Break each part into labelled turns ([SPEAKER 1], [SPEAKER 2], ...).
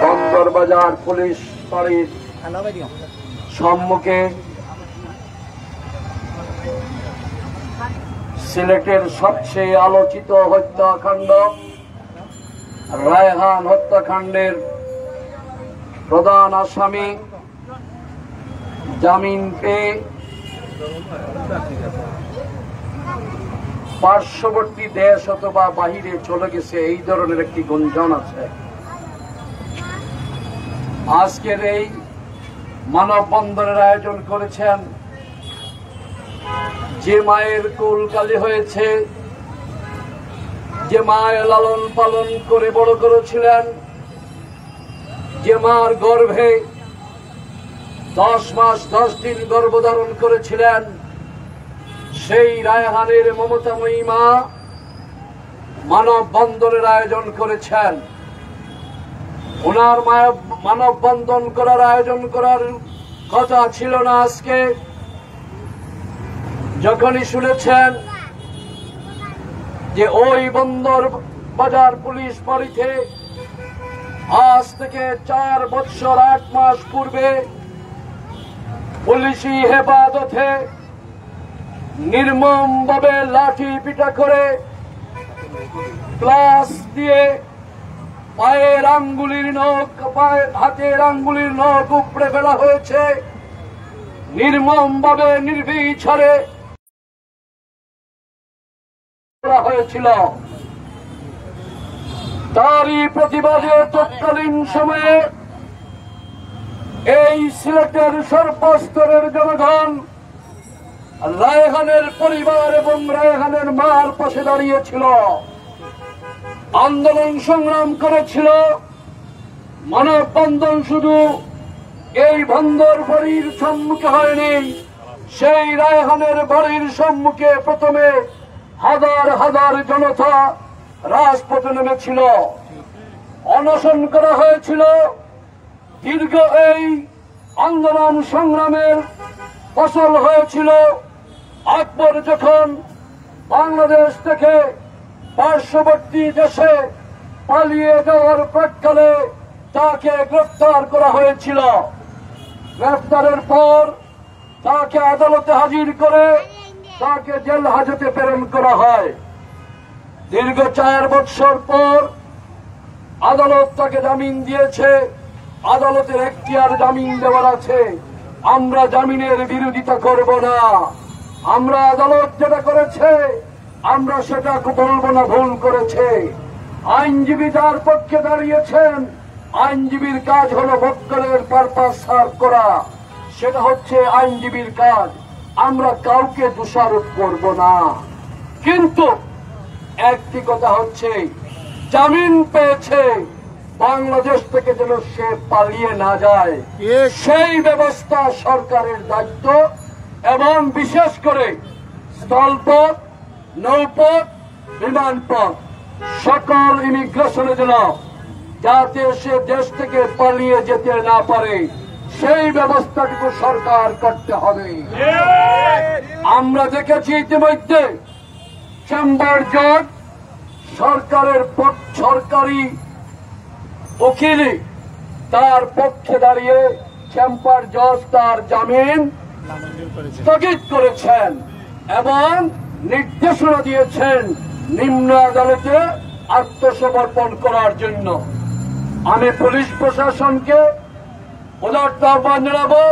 [SPEAKER 1] Bandarbazar police ফাঁড়ির সম্মুখে সিলেটের সবচেয়ে আলোচিত হত্যাকাণ্ড রায়হান হত্যাকাণ্ডের প্রধান আসামি জামিন পেয়ে পার্শ্ববর্তী দেশ অথবা বাহিরে চলে গেছে, এই ধরনের একটি গুঞ্জন আছে। আজকের এই মানববন্ধনের আয়োজন করেছেন যে মায়ের কোল কালি হয়েছে, যে মায়ের লালন পালন করে বড় করেছিলেন, যে মার গর্ভে 10 মাস 10 দিন গর্ভধারণ করেছিলেন, সেই রায়হানের মমতাময়ী মা মানববন্ধনের আয়োজন করেছেন। ওনার মানববন্ধন করার আয়োজন করার কথা ছিল না। আজকে যখনই শুনেছেন যে ওই বন্দরবাজার পুলিশ ফাঁড়িতে আজ থেকে 4 বছর 8 মাস পূর্বে পুলিশি হেফাজতে নির্মমভাবে লাঠি পিটা করে ক্লাস দিয়ে পায়ের আঙ্গুলির নখ, হাতের আঙ্গুলির নখ উপড়ে ফেলা হয়েছে, নির্মমভাবে নির্বিচারে করা হয়েছিল। তারই প্রতিবাদে তৎকালীন সময়ে এই সিলেটের সর্বস্তরের জনগণ রায়হানের পরিবার এবং রায়হানের মার পাশে দাঁড়িয়েছিল, আন্দোলন সংগ্রাম করেছিল। মানববন্ধন শুধু এই বন্দর বাড়ির সম্মুখে হয়নি, সেই রায়হানের বাড়ির সম্মুখে প্রথমে হাজার হাজার জনতা রাজপথে নেমেছিল, অনশন করা হয়েছিল। দীর্ঘ এই আন্দোলন সংগ্রামের ফসল হয়েছিল আকবর যখন বাংলাদেশ থেকে পার্শ্ববর্তী দেশে পালিয়ে যাওয়ার প্রাক্কালে তাকে গ্রেফতার করা হয়েছিল। গ্রেফতারের পর তাকে আদালতে হাজির করে তাকে জেল হাজতে প্রেরণ করা হয়। দীর্ঘ 4 বছর পর আদালত তাকে জামিন দিয়েছে। আদালতের এখতিয়ার জামিন দেওয়ার আছে। আমরা জামিনের বিরোধিতা করব না। আমরা আদালত যেটা করেছে আমরা সেটা বলবো না ভুল করেছে। আইনজীবী যার পক্ষে দাঁড়িয়েছেন, আইনজীবীর কাজ হলো মক্কেলের পারপাস সার্ভ করা, সেটা হচ্ছে আইনজীবীর কাজ। আমরা কাউকে দোষারোপ করব না। কিন্তু একটি কথা হচ্ছে, জামিন পেয়েছে, বাংলাদেশ থেকে যেন সে পালিয়ে না যায়, সেই ব্যবস্থা সরকারের দায়িত্ব। এবং বিশেষ করে স্থলপথ, নৌপথ, বিমানপথ সকল ইমিগ্রেশনে যেন যাতে সে দেশ থেকে পালিয়ে যেতে না পারে, সেই ব্যবস্থাটুকু সরকার করতে হবে। আমরা দেখেছি ইতিমধ্যে চেম্বার জজ সরকারি উকিল তার পক্ষে দাঁড়িয়ে চেম্বার জজ তার জামিন স্থগিত করেছেন এবং নির্দেশনা দিয়েছেন নিম্ন আদালতে আত্মসমর্পণ করার জন্য। আমি পুলিশ প্রশাসনকে উদাত্ত আহ্বান জানাবো,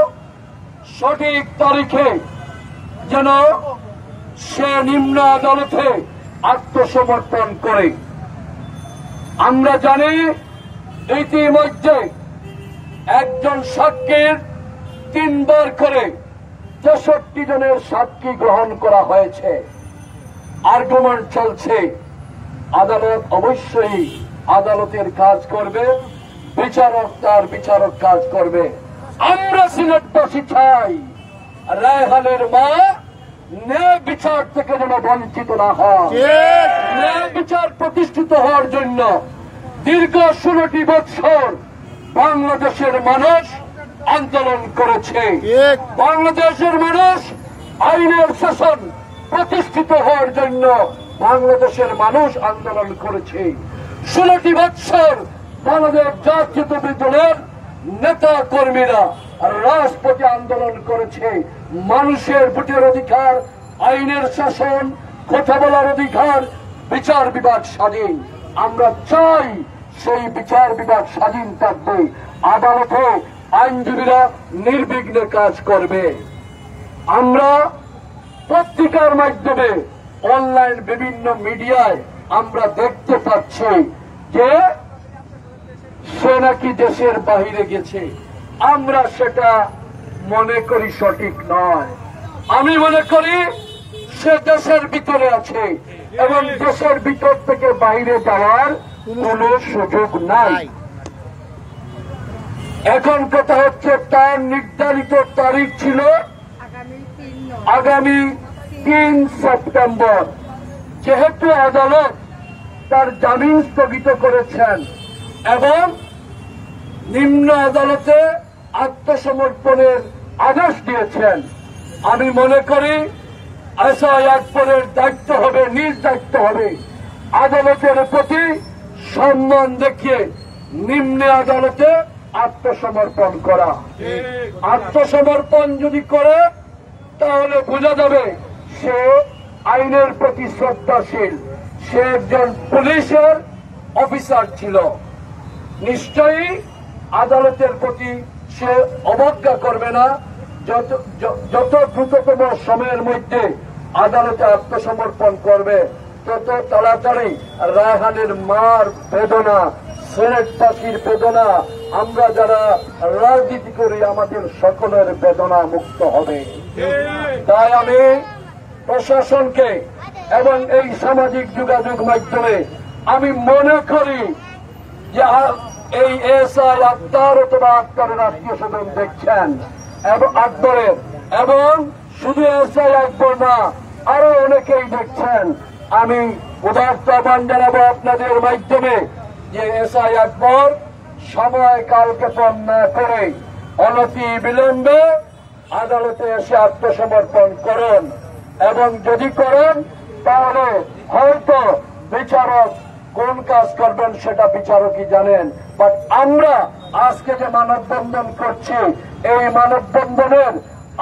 [SPEAKER 1] সঠিক তারিখে যেন সে নিম্ন আদালতে আত্মসমর্পণ করে। আমরা জানি ইতিমধ্যে একজন সাক্ষীর 3 বার করে 63 জনের সাক্ষী গ্রহণ করা হয়েছে। আর্গুমেন্ট চলছে। আদালত অবশ্যই আদালতের কাজ করবে, বিচারক তার বিচারক কাজ করবে। আমরা সিলেটবাসী চাই রায়হানের মা ন্যায় বিচার থেকে যেন বঞ্চিত না হয়। ন্যায় বিচার প্রতিষ্ঠিত হওয়ার জন্য দীর্ঘ 16টি বছর বাংলাদেশের মানুষ আন্দোলন করেছে। বাংলাদেশের মানুষ আইনের শাসন প্রতিষ্ঠিত হওয়ার জন্য বাংলাদেশের মানুষ আন্দোলন করেছে। 16টি বছর বাংলাদেশ জাতীয়তাবাদী দলের নেতা কর্মীরা রাজপথে আন্দোলন করেছে। মানুষের ভোটের অধিকার, আইনের শাসন, কথা বলার অধিকার, বিচার বিভাগ স্বাধীন। আমরা চাই সেই বিচার বিভাগ স্বাধীন থাকবে, আদালতে আইনজীবীরা নির্বিঘ্নে কাজ করবে। আমরা পত্রিকার মাধ্যমে, অনলাইন বিভিন্ন মিডিয়ায় আমরা দেখতে পাচ্ছি যে সে নাকি দেশের বাহিরে গেছে। আমরা সেটা মনে করি সঠিক নয়। আমি মনে করি সে দেশের ভিতরে আছে এবং দেশের ভিতর থেকে বাইরে যাওয়ার কোনো সুযোগ নাই। এখন কথা হচ্ছে, তার নির্ধারিত তারিখ ছিল আগামী 3 সেপ্টেম্বর। যেহেতু আদালত তার জামিন স্থগিত করেছেন এবং নিম্ন আদালতে আত্মসমর্পণের আদেশ দিয়েছেন, আমি মনে করি এসআই আকবরের দায়িত্ব হবে, নিজ দায়িত্ব হবে আদালতের প্রতি সম্মান দেখিয়ে নিম্ন আদালতে আত্মসমর্পণ করা। আত্মসমর্পণ যদি করে তাহলে বোঝা যাবে সে আইনের প্রতি শ্রদ্ধাশীল, সে একজন পুলিশের অফিসার ছিল। নিশ্চয়ই আদালতের প্রতি সে অবজ্ঞা করবে না। যত দ্রুততম সময়ের মধ্যে আদালতে আত্মসমর্পণ করবে তত তাড়াতাড়ি রায়হানের মার বেদনা, সিলেটবাসীর বেদনা, আমরা যারা রাজনীতি করি আমাদের সকলের বেদনা মুক্ত হবে। তাই আমি প্রশাসনকে এবং এই সামাজিক যোগাযোগ মাধ্যমে আমি মনে করি যে এই এসআই আক্তার অথবা আক্তারের আত্মীয় স্বজন দেখছেন আকবরের, এবং শুধু এসআই আকবর না, আরো অনেকেই দেখছেন। আমি উদাত্ত আহ্বান জানাবো আপনাদের মাধ্যমে যে এসআই আকবর সময় কালক্ষেপণ না করে অনতি বিলম্বে আদালতে এসে আত্মসমর্পণ করুন, এবং যদি করেন তাহলে হয়তো বিচারক কোন কাজ করবেন সেটা বিচারকই জানেন। বাট আমরা আজকে যে মানববন্ধন করছি, এই মানববন্ধনের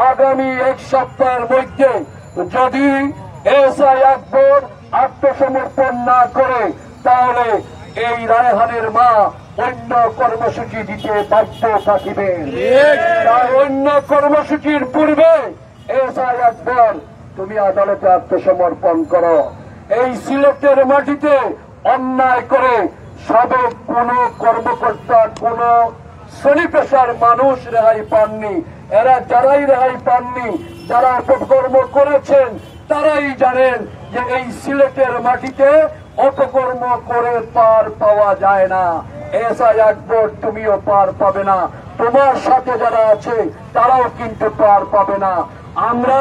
[SPEAKER 1] আগামী 1 সপ্তাহের মধ্যে যদি এসআই আকবর আত্মসমর্পণ না করে তাহলে এই রায়হানের মা অন্য কর্মসূচি দিতে বাধ্য থাকিবেন। তাই অন্য কর্মসূচির পূর্বে এসআই আকবর তুমি আদালতে আত্মসমর্পণ করো। এই সিলেটের মাটিতে অন্যায় করে সাবেক কোন কর্মকর্তা, কোন শ্রেণী পেশার মানুষ রেহাই পাননি। এরা যারাই রেহাই পাননি, যারা অপকর্ম করেছেন তারাই জানেন যে এই সিলেটের মাটিতে অপকর্ম করে পার পাওয়া যায় না। এসআই আকবর তুমিও পার পাবে না, তোমার সাথে যারা আছে তারাও কিন্তু পার পাবে না। আমরা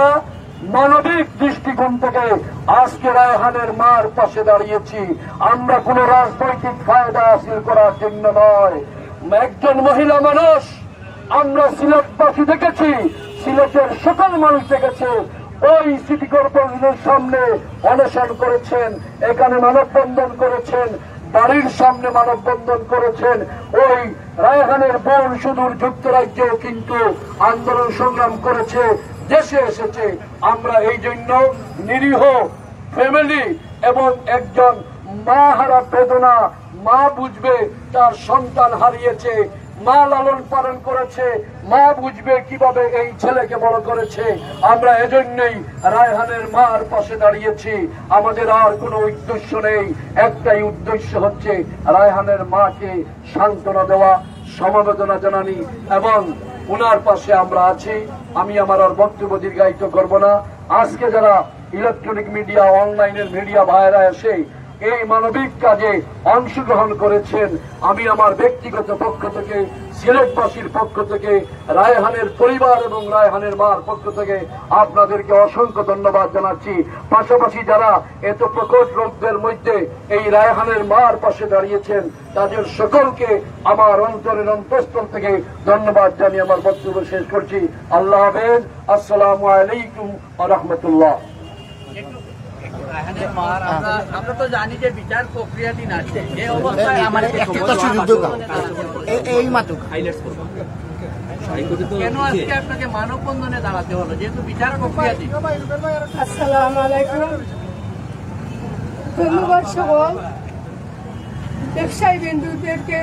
[SPEAKER 1] মানবিক দৃষ্টিকোণ থেকে আজকে রায়হানের মার পাশে দাঁড়িয়েছি। আমরা কোন রাজনৈতিক ফায়দা হাসিল করার জন্য নয়। একজন মহিলা মানুষ, আমরা সিলেটবাসী দেখেছি, সিলেটের সকল মানুষ দেখেছে, ওই সিটি কর্পোরেশনের সামনে অনশন করেছেন, এখানে মানববন্ধন করেছেন, বাড়ির সামনে মানববন্ধন করেছেন। ওই রায়হানের বোন সুদূর যুক্তরাজ্যেও কিন্তু আন্দোলন সংগ্রাম করেছে, দেশে এসেছে। আমরা এই জন্য নিরীহ ফ্যামিলি এবং একজন মা হারা বেদনা, মা বুঝবে তার সন্তান হারিয়েছে, মা লালন পালন করেছে, মা বুঝবে কিভাবে এই ছেলেকে বড় করেছে। আমরা এজন্যই রায়হানের মার পাশে দাঁড়িয়েছি। আমাদের আর কোনো উদ্দেশ্য নেই, একটাই উদ্দেশ্য হচ্ছে রায়হানের মাকে সান্ত্বনা দেওয়া, সমবেদনা জানানি, এবং উনার পাশে আমরা আছি। আমি আমার আর বক্তব্য দীর্ঘায়িত করব না। আজকে যারা ইলেকট্রনিক মিডিয়া, অনলাইনের মিডিয়া ভাইরা এসে এই মানবিক কাজে অংশগ্রহণ করেছেন, আমি আমার ব্যক্তিগত পক্ষ থেকে, সিলেটবাসীর পক্ষ থেকে, রায়হানের পরিবার এবং রায়হানের মার পক্ষ থেকে আপনাদেরকে অসংখ্য ধন্যবাদ জানাচ্ছি। পাশাপাশি যারা এত প্রকট রোগদের মধ্যে এই রায়হানের মার পাশে দাঁড়িয়েছেন তাদের সকলকে আমার অন্তরের অন্তঃস্থল থেকে ধন্যবাদ জানিয়ে আমার বক্তব্য শেষ করছি। আল্লাহ হাফেজ। আসসালামু আলাইকুম ওয়া রাহমাতুল্লাহ।
[SPEAKER 2] আমরা তো জানি যে বিচার প্রক্রিয়াধীন আছে, এই অবস্থায়
[SPEAKER 3] আমার একটা সুযোগ দাও এই মাত্র
[SPEAKER 2] কেন আজকে আপনাকে মানববন্ধনে দাঁড়াতে হলো যেহেতু বিচার প্রক্রিয়াধীন?
[SPEAKER 4] আসসালামু আলাইকুম। ধন্যবাদ সকল ব্যবসায়ী বন্ধুদেরকে,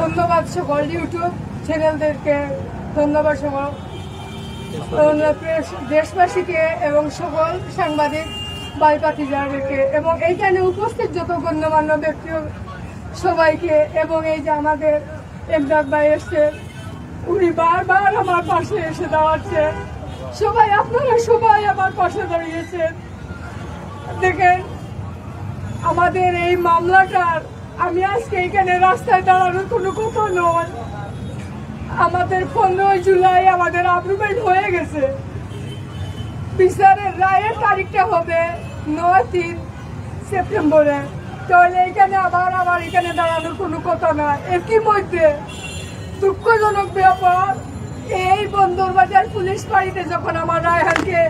[SPEAKER 4] ধন্যবাদ সকল ইউটিউব চ্যানেলদেরকে, ধন্যবাদ সকল দেশবাসীকে এবং সকল সাংবাদিক ভাই ভাতিজাদেরকে এবং এইখানে উপস্থিত যত গণ্যমান্য ব্যক্তি সবাইকে, এবং এই যে আমাদের একদার ভাই এসছে, উনি বারবার আমার পাশে এসে দাঁড়াচ্ছে। সবাই আপনারা সবাই আমার পাশে দাঁড়িয়েছেন। দেখেন আমাদের এই মামলাটার, আমি আজকে এখানে রাস্তায় দাঁড়ানোর কোনো কথা নয়। আমাদের 15 জুলাই আমাদের আপ্রুভেল হয়ে গেছে। বিচারের রায়ের তারিখটা হবে 9-3 সেপ্টেম্বরে। তাহলে এখানে আবার এখানে দাঁড়ানোর কোনো কথা না। একই মধ্যে দুঃখজনক ব্যাপার, এই বন্দরবাজার পুলিশ বাড়িতে যখন আমার রায়হানকে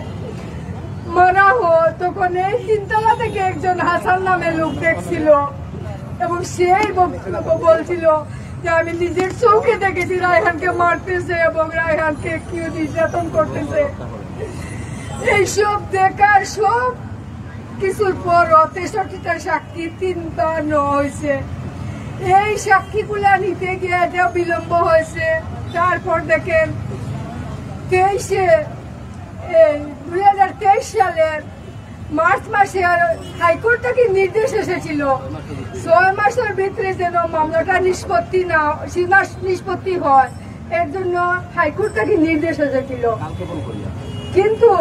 [SPEAKER 4] মারা হয় তখন এই 3তলা থেকে একজন হাসান নামে লোক দেখছিল এবং সেই বলছিল যে আমি নিজের চোখে দেখেছি রায়হানকে মারতেছে এবং রায়হানকে কি নির্যাতন করতেছে। এইসব দেখার সব কিছুর পর 63টা সাক্ষী 3বার নেওয়া হয়েছে। এই সাক্ষীগুলা নিতে গিয়ে যা বিলম্ব হয়েছে, তারপর দেখেন 2023 সালের মার্চ মাসে হাইকোর্ট থেকে নির্দেশ এসেছিল 6 মাসের ভিতরে যেন মামলাটা নিষ্পত্তি হয়, এর জন্য হাইকোর্ট থেকে নির্দেশ এসেছিল। কিন্তু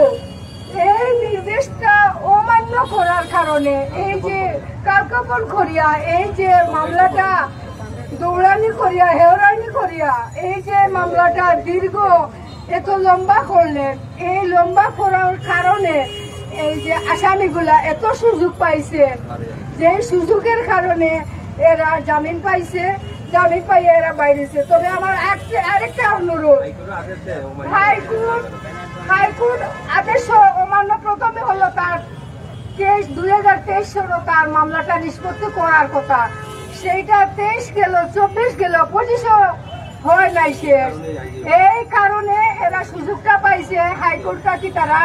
[SPEAKER 4] এই নির্দেশটা অমান্য করার কারণে এই যে কালকাপন করিয়া, এই যে মামলাটা দৌড়ানি করিয়া, হেওড়ানি করিয়া এই যে মামলাটা দীর্ঘ এত লম্বা করলেন, এই লম্বা করার কারণে এই যে আসামিগুলা এত সুযোগ পাইছে, যে সুযোগের কারণে এরা জামিন পাইছে, জামিন পাইয়ে এরা বাইরেছে। তবে আমার আরেকটা অনুরোধ, হাইকোর্ট আদেশ অমান্য প্রথমে হলো তার 2023 সালে তার মামলাটা নিষ্পত্তি করার কথা, সেইটা 23 গেল, 24 গেল, 25 হয় নাই শেষ। এই কারণে এরা সুযোগটা পাইছে, হাইকোর্টটা কি তারা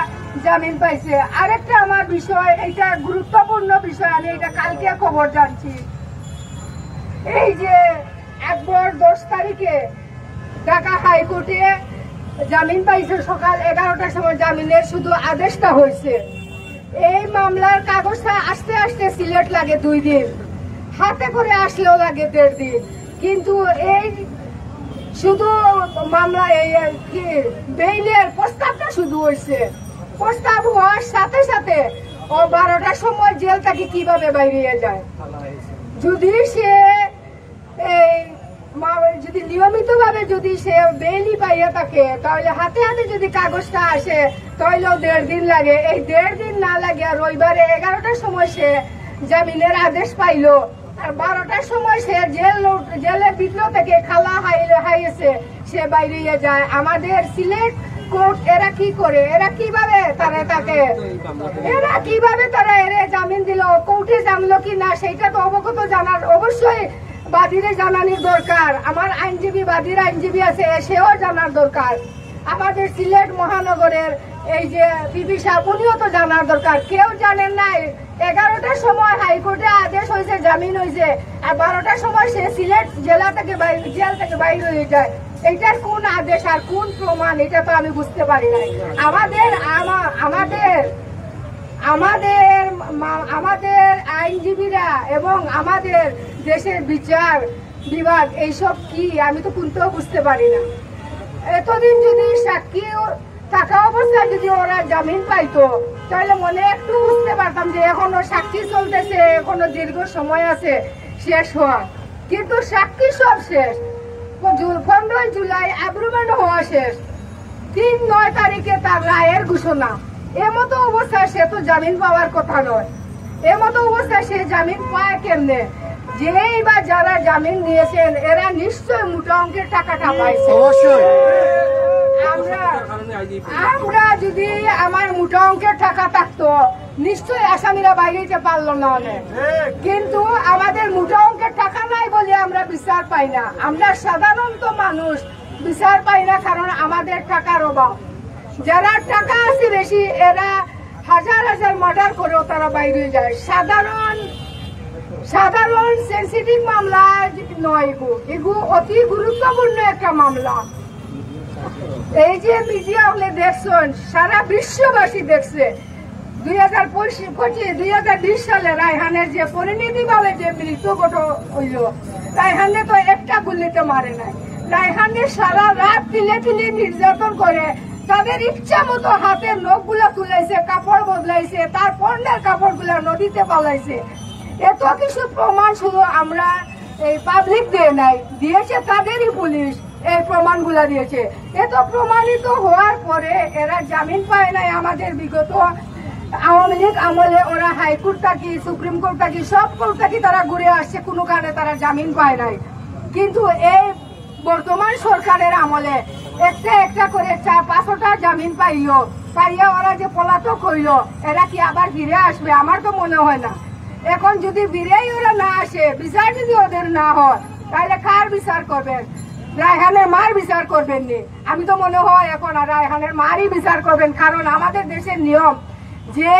[SPEAKER 4] জামিন পাইছে। আরেকটা আমার বিষয়, এটা গুরুত্বপূর্ণ বিষয়, আমি এটা কালকে খবর জানছি। এই যে একবার 10 তারিখে ঢাকা হাইকোর্টে জামিন পাইছে, সকাল 11টার সময় জামিনের শুধু আদেশটা হয়েছে। এই মামলার কাগজটা আস্তে আস্তে সিলেট লাগে 2 দিন, হাতে করে আসলেও লাগে 1.5 দিন। কিন্তু এই শুধু মামলা বেইলের প্রস্তাবটা শুধু হয়েছে, প্রস্তাব হওয়ার সাথে সাথে ও 12টার সময় জেল থেকে কিভাবে বাইরে যায়। যদি সে যদি নিয়মিত ভাবে যদি সে বেইলি পাইয়া থাকে, তাহলে হাতে হাতে যদি কাগজটা আসে তাহলেও 1.5 দিন লাগে। এই 1.5 দিন না লাগে রবিবারে 11টার সময় সে জামিনের আদেশ পাইলো, আর 12টার সময় সে জেলের ভিতর থেকে খালা হাইয়েছে, সে বাইরে যায়। আমাদের সিলেট কোর্ট এরা কি করে, এরা কিভাবে তারা এরা জামিন দিল, কোর্টে জানলো কি না সেটা তো অবগত জানার অবশ্যই বাদীরে জানানোর দরকার। আমার বাদীর আইনজীবী আছে, সেও জানার দরকার। আমাদের সিলেট মহানগরের এই যে বিবি সাহেব, উনিও তো জানার দরকার। কেউ জানেন নাই। 11টার সময় হাইকোর্টে আদেশ হয়েছে, জামিন হয়েছে, আর 12টার সময় সে সিলেট জেল থেকে বাইরে হয়ে যায়। এটার কোন আদেশ আর কোন প্রমাণ, এটা তো আমি বুঝতে পারি নাই। আমাদের আইনজীবীরা এবং আমাদের দেশের বিচার বিভাগ এইসব কি, আমি তো কোনটাও বুঝতে পারি না। এতদিন যদি সাক্ষী থাকা অবস্থায় যদি ওরা জামিন পাইতো, তাহলে মনে একটু বুঝতে পারতাম যে এখনো সাক্ষী চলতেছে, এখনো দীর্ঘ সময় আছে শেষ হওয়ার। কিন্তু সাক্ষী সব শেষ, 15 জুলাই আপ্রুভেল হওয়া শেষ, 3-9 তারিখে তার রায়ের ঘোষণা। এমতো অবস্থায় সে তো জামিন পাওয়ার কথা নয়। এমতো অবস্থায় সে জামিন পায় কেমনে? যেই বা যারা জামিন দিয়েছেন এরা নিশ্চয় মোটা অঙ্কের টাকাটা পাইছে। আমরা যদি আমার মোটা অঙ্কের টাকা থাকতো, নিশ্চয়ই আসামিরা বাইরে যেতে পারলো না অনেক। কিন্তু আমাদের মোটা অঙ্কের টাকা নাই বলে আমরা বিচার পাই না। আমরা সাধারণত মানুষ বিচার পাই না, কারণ আমাদের টাকার অভাব। যারা টাকা আছে বেশি, এরা হাজার হাজার মার্ডার করেও তারা বাইরে যায়। সাধারণ সেন্সিটিভ মামলা নয়, এগু অতি গুরুত্বপূর্ণ একটা মামলা। এই যে মিডিয়া হলে দেখছেন, সারা বিশ্ববাসী দেখছে 2020 সালে রায়হানের যে পরিণতি ভাবে যে মৃত্যু হইল, রায়হানে তো একটা গুলিতে মারে নাই। রায়হানের সারা রাত তিলে তিলে নির্যাতন করে তাদের ইচ্ছা মতো হাতের নখগুলা তুলাইছে, কাপড় বদলাইছে, তার পণ্যের কাপড় গুলা নদীতে পালাইছে। এত কিছু প্রমাণ শুধু আমরা এই পাবলিক দিয়ে নাই, দিয়েছে তাদেরই পুলিশ, এই প্রমাণগুলা দিয়েছে। এত প্রমাণিত হওয়ার পরে এরা জামিন পায় নাই। আমাদের বিগত আওয়ামী লীগ আমলে ওরা হাইকোর্ট থাকি, সুপ্রিম কোর্ট থাকি, সব কোর্ট থাকি তারা ঘুরে আসছে, কোনো কারণে তারা জামিন পায় নাই। কিন্তু এই বর্তমান সরকারের আমলে একটা করে 4-5টা জামিন পাইয়া ওরা যে পলাতক হইল, এরা কি আবার ফিরে আসবে? আমার তো মনে হয় না। এখন যদি ফিরেই ওরা না আসে, বিচার যদি ওদের না হয়, তাহলে কার বিচার করবেন? রায়হানের মার বিচার করবেন নি? আমি তো মনে হয় এখন আর রায়হানের মারই বিচার করবেন, কারণ আমাদের দেশের নিয়ম যে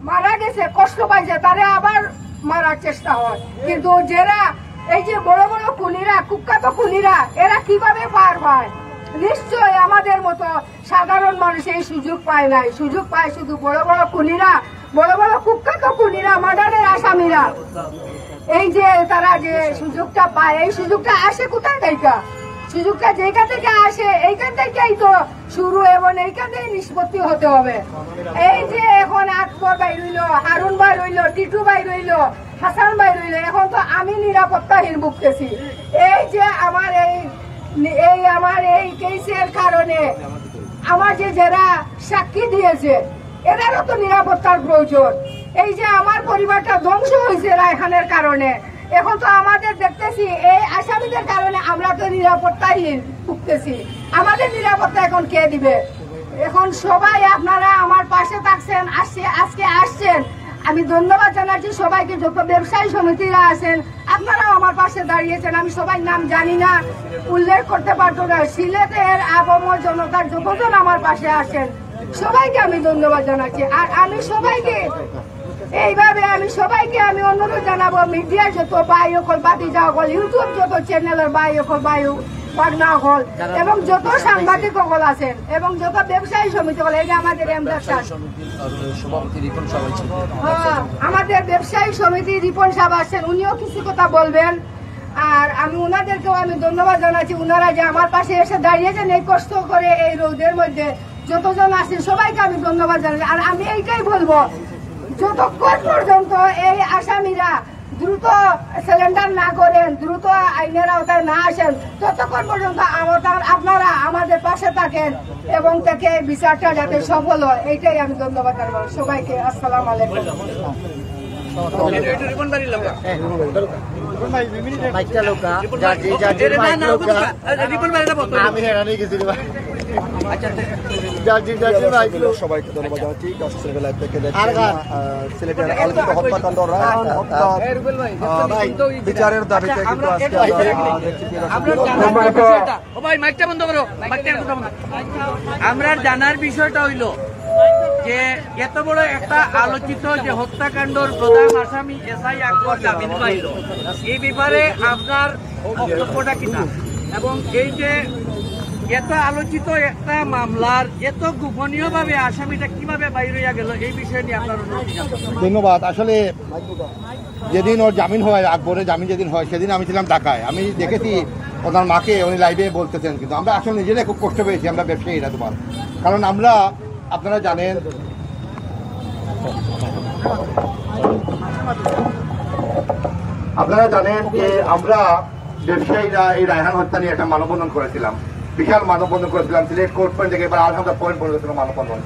[SPEAKER 4] মারা গেছে, কষ্ট পাইছে, তারে আবার মারার চেষ্টা হয়। কিন্তু যারা এই যে বড় বড় খুনিরা, কুখ্যাত খুনিরা, এরা কিভাবে পার পায়? নিশ্চয় আমাদের মতো সাধারণ মানুষ এই সুযোগ পায় নাই। সুযোগ পায় শুধু বড় বড় খুনিরা, বড় বড় কুখ্যাত খুনিরা, মার্ডারের আসামিরা। এই যে তারা যে সুযোগটা পায়, এই সুযোগটা আসে কোথায় থেকে? সুযোগটা যেখান থেকে আসে এইখান থেকেই তো শুরু, এবং এইখান থেকে নিষ্পত্তি হতে হবে। এই যে এখন আকবর ভাই রইল, হারুন ভাই রইল, টিটু ভাই রইল, হাসান ভাই রইল, এখন তো আমি নিরাপত্তাহীন ভুগতেছি। এই যে আমার এই কেসের কারণে আমার যে যারা সাক্ষী দিয়েছে, এদেরও তো নিরাপত্তার প্রয়োজন। এই যে আমার পরিবারটা ধ্বংস হয়েছে রায়হানের কারণে, এখন তো আমাদের দেখতেছি এই আসামিদের কারণে আমরা তো নিরাপত্তাহীন ভুগতেছি। আমাদের নিরাপত্তা এখন কে দিবে? এখন সবাই আপনারা আমার পাশে থাকছেন, আজকে আসছেন, আমি ধন্যবাদ জানাচ্ছি সবাইকে। যত ব্যবসায়ী সমিতিরা আছেন, আপনারাও আমার পাশে দাঁড়িয়েছেন। আমি সবাই নাম জানি না, উল্লেখ করতে পারতো না। সিলেটের আবমর জনতার যতজন আমার পাশে আসেন, সবাইকে আমি ধন্যবাদ জানাচ্ছি। আর আমি সবাইকে এইভাবে আমি অনুরোধ জানাবো, মিডিয়ার যত ভাই হল, বাতিজা হল, ইউটিউব যত চ্যানেলের ভাই হল, পাগনা হল, এবং যত সাংবাদিক হল আছেন, এবং যত ব্যবসায়ী সমিতি হল, এই যে আমাদের আমাদের ব্যবসায়ী সমিতি রিপন সাহেব আসছেন, উনিও কিছু কথা বলবেন। আর আমি ওনাদেরকেও আমি ধন্যবাদ জানাচ্ছি, ওনারা যে আমার পাশে এসে দাঁড়িয়েছেন এই কষ্ট করে এই রোদের মধ্যে, যতজন আসছেন সবাইকে আমি ধন্যবাদ জানাচ্ছি। আর আমি এইটাই বলবো, যতক্ষণ পর্যন্ত এই আসামিরা দ্রুত সিলিন্ডার না করেন, দ্রুত আইনের আওতায় না আসেন, ততক্ষণ পর্যন্ত আপনারা আমাদের পাশে থাকেন এবং থেকে বিচারটা যাতে সফল হয়, এইটাই আমি ধন্যবাদ জানাবো সবাইকে। আসসালামু আলাইকুম।
[SPEAKER 5] সবাইকে ধন্যবাদ জানাচ্ছি। সিলেটের আলোচিত হত্যাকাণ্ড বিচারের দাবিতে কিন্তু আজকে
[SPEAKER 2] আমরা জানার বিষয়টা হইল যে এত বড় একটা আলোচিত যে হত্যাকাণ্ডর প্রধান আসামি এসআই আকবর জামিন পাইল, এই ব্যাপারে আপনার বক্তব্যটা কিনা? এবং এই যে এত আলোচিত একটা মামলার এত গোপনীয় ভাবে আসামিটা কিভাবে বাইরে হইয়া গেল, এই বিষয় নিয়ে আপনার অনুমতি জানতে।
[SPEAKER 3] ধন্যবাদ। আসলে যেদিন ওর জামিন হয়, আকবরের জামিন যেদিন হয়, সেদিন আমি ছিলাম ঢাকায়। আমি দেখেছি ওনার মাকে উনি লাইভে বলতেছেন, কিন্তু আমরা আসলে নিজেরাই খুব কষ্ট পেয়েছি, আমরা ব্যবসায়ীরা তোমার। কারণ আমরা, আপনারা জানেন, যে আমরা ব্যবসায়ীরা এই রায়হান হত্যা নিয়ে একটা মানববন্ধন করেছিলাম, বিশাল মানববন্ধন করেছিলাম। সিলেট কোর্ট পয়েন্ট থেকে এবার আলহামদা পয়েন্ট পর্যন্ত মানববন্ধন।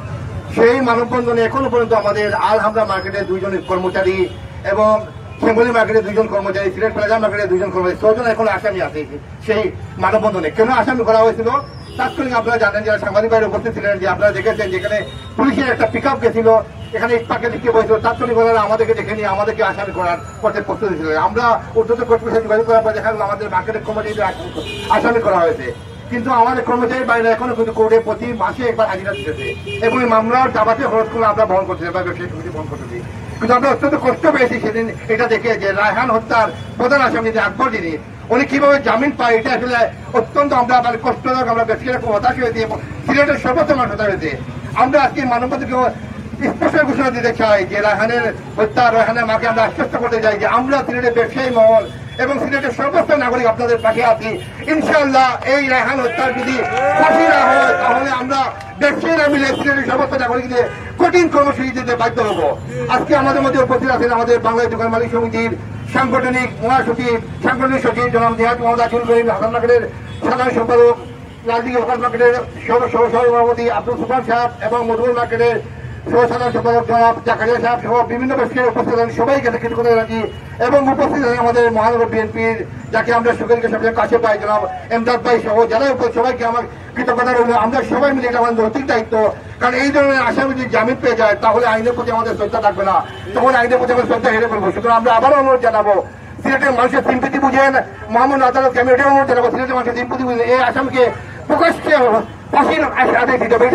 [SPEAKER 3] সেই মানববন্ধনে এখনো পর্যন্ত আমাদের আলহামদা মার্কেটের 2জন কর্মচারী এবং শ্যামলী মার্কেটের 2জন কর্মচারী, সিলেট প্লাজা মার্কেটের 2জন কর্মচারী, 6 জন এখন আসামি আছে সেই মানববন্ধনে। কেন আসামি করা হয়েছিল? তাৎক্ষণিক আপনারা জানেন, যারা সাংবাদিক ভাইরা উপস্থিত ছিলেন, যে আপনারা দেখেছেন যেখানে পুলিশের একটা পিক আপ গেছিল, এখানে ইটপাকে লিখে বসেছিল তাৎক্ষণিকভাবে আমাদেরকে দেখে নিয়ে আমাদেরকে আসামি করার পথে প্রস্তুতি ছিল। আমরা ঊর্ধ্বতন কর্তৃপক্ষের যোগাযোগ করার পর দেখা গেল আমাদের মার্কেটের কমিটিতে আসামি করা হয়েছে, কিন্তু আমাদের কর্মচারী বাইরে এখনো কিন্তু কোর্টে প্রতি মাসে একবার হাজিরা দিতেছে এবং এই মামলার দাবাতে খরচগুলো আমরা বহন করতেছি বা ব্যবসায়ী সমিতি বহন করতেছি। কিন্তু আমরা অত্যন্ত কষ্ট পেয়েছি সেদিন এটা দেখে যে রায়হান হত্যার প্রধান আসামি যে আকবর যিনি, উনি কিভাবে জামিন পায় এটা আসলে অত্যন্ত আমরা মানে কষ্টদায়ক, আমরা ব্যক্তিগত হতাশ হয়েছি এবং সিলেটের সর্বোচ্চ মানুষ হতাশ হয়েছে। আমরা আজকে মানবতাকে স্পষ্ট ঘোষণা দিতে চাই যে রায়হানের হত্যা, রায়হানের মাকে আমরা আশ্বস্ত করতে চাই যে আমরা সিলেটের ব্যবসায়ী মহল এবং সিলেটের সর্বোচ্চ নাগরিক আপনাদের পাশে আছি। ইনশাআল্লাহ এই রায়হান হত্যার যদি ফাঁসি না হয় তাহলে আমরা ব্যবসায়ীরা মিলে সিলেটের সর্বোচ্চ নাগরিকদের কঠিন কর্মসূচি দিতে বাধ্য হব। আজকে আমাদের মধ্যে উপস্থিত আছেন আমাদের বাংলাদেশ দোকান মালিক সমিতির সাংগঠনিক মহাসচিব, সাংগঠনিক সচিব জনাব নিহাত মোহাম্মদ আজুল করিম, হাসান মার্কেটের সাধারণ সম্পাদক, লালদিঘি হকার মার্কেটের সভাপতি আব্দুল সুফান সাহেব এবং মধুর মার্কেটের সহসাধারণ সম্পাদক জনাব জাকারিয়া সাহেব সহ বিভিন্ন ব্যক্তির উপস্থিত আছেন। সবাইকে কৃতজ্ঞতা করে রাখি এবং উপস্থিত আছেন আমাদের মহানগর বিএনপির যাকে আমরা সুখেরকে সবচেয়ে কাছে পাই জনাব এমদাদ ভাই সহ যারা সবাইকে আমার কৃতজ্ঞতা রইল। আমরা সবাই মিলে এটা আমাদের নৈতিক দায়িত্ব, কারণ এই ধরনের আসামি যদি জামিন পেয়ে যায় তাহলে আইনের প্রতি আমাদের শ্রদ্ধা থাকবে না, তখন আইনের প্রতি আমাদের শ্রদ্ধা হেরে ফেলবো। সুতরাং আমরা আবারও অনুরোধ জানাবো সিলেটের মানুষের সিম্পতি বুঝেন, মোহাম্মদ আদালতকে আমি এটাও অনুরোধ জানাবো সিলেটের মানুষের সিম্পতি বুঝেন এই আসামিকে প্রকাশ্যে ফাঁসির আদেশ দিতে হবে।